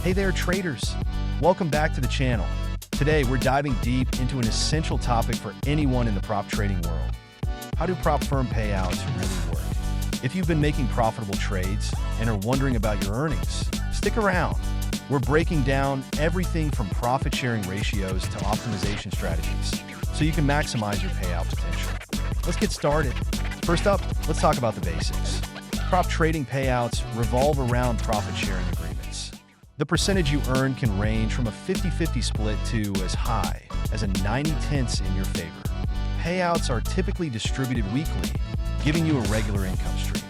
Hey there, traders! Welcome back to the channel. Today, we're diving deep into an essential topic for anyone in the prop trading world. How do prop firm payouts really work? If you've been making profitable trades and are wondering about your earnings, stick around. We're breaking down everything from profit-sharing ratios to optimization strategies, so you can maximize your payout potential. Let's get started. First up, let's talk about the basics. Prop trading payouts revolve around profit-sharing agreements. The percentage you earn can range from a 50-50 split to as high as a 90-10 in your favor. Payouts are typically distributed weekly, giving you a regular income stream.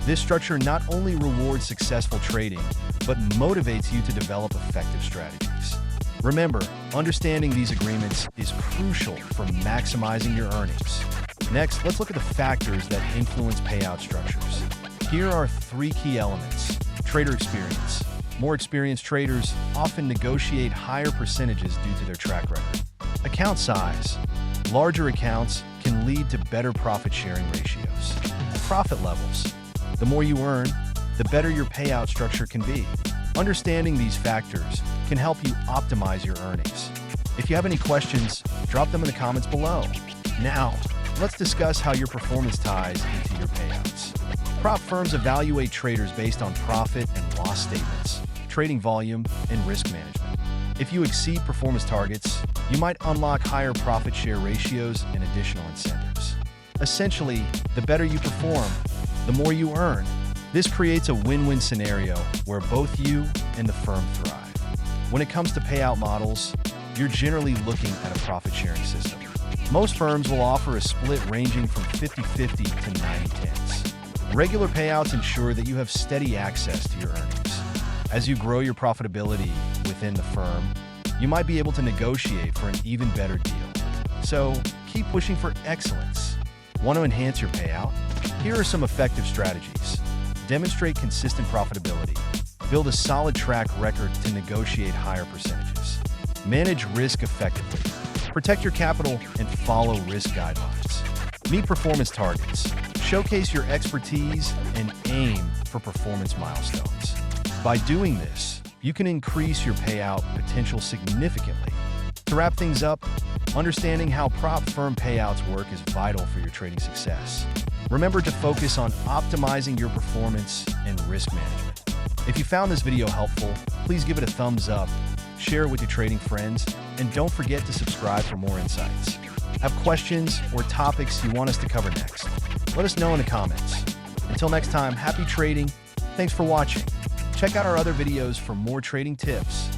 This structure not only rewards successful trading, but motivates you to develop effective strategies. Remember, understanding these agreements is crucial for maximizing your earnings. Next, let's look at the factors that influence payout structures. Here are three key elements. Trader experience. More experienced traders often negotiate higher percentages due to their track record. Account size. Larger accounts can lead to better profit-sharing ratios. Profit levels. The more you earn, the better your payout structure can be. Understanding these factors can help you optimize your earnings. If you have any questions, drop them in the comments below. Now, let's discuss how your performance ties into your payouts. Prop firms evaluate traders based on profit and loss statements, trading volume, and risk management. If you exceed performance targets, you might unlock higher profit share ratios and additional incentives. Essentially, the better you perform, the more you earn. This creates a win-win scenario where both you and the firm thrive. When it comes to payout models, you're generally looking at a profit-sharing system. Most firms will offer a split ranging from 50-50 to 90-10. Regular payouts ensure that you have steady access to your earnings. As you grow your profitability within the firm, you might be able to negotiate for an even better deal. So, keep pushing for excellence. Want to enhance your payout? Here are some effective strategies. Demonstrate consistent profitability. Build a solid track record to negotiate higher percentages. Manage risk effectively. Protect your capital and follow risk guidelines. Meet performance targets. Showcase your expertise and aim for performance milestones. By doing this, you can increase your payout potential significantly. To wrap things up, understanding how prop firm payouts work is vital for your trading success. Remember to focus on optimizing your performance and risk management. If you found this video helpful, please give it a thumbs up, share it with your trading friends, and don't forget to subscribe for more insights. Have questions or topics you want us to cover next? Let us know in the comments. Until next time, happy trading. Thanks for watching. Check out our other videos for more trading tips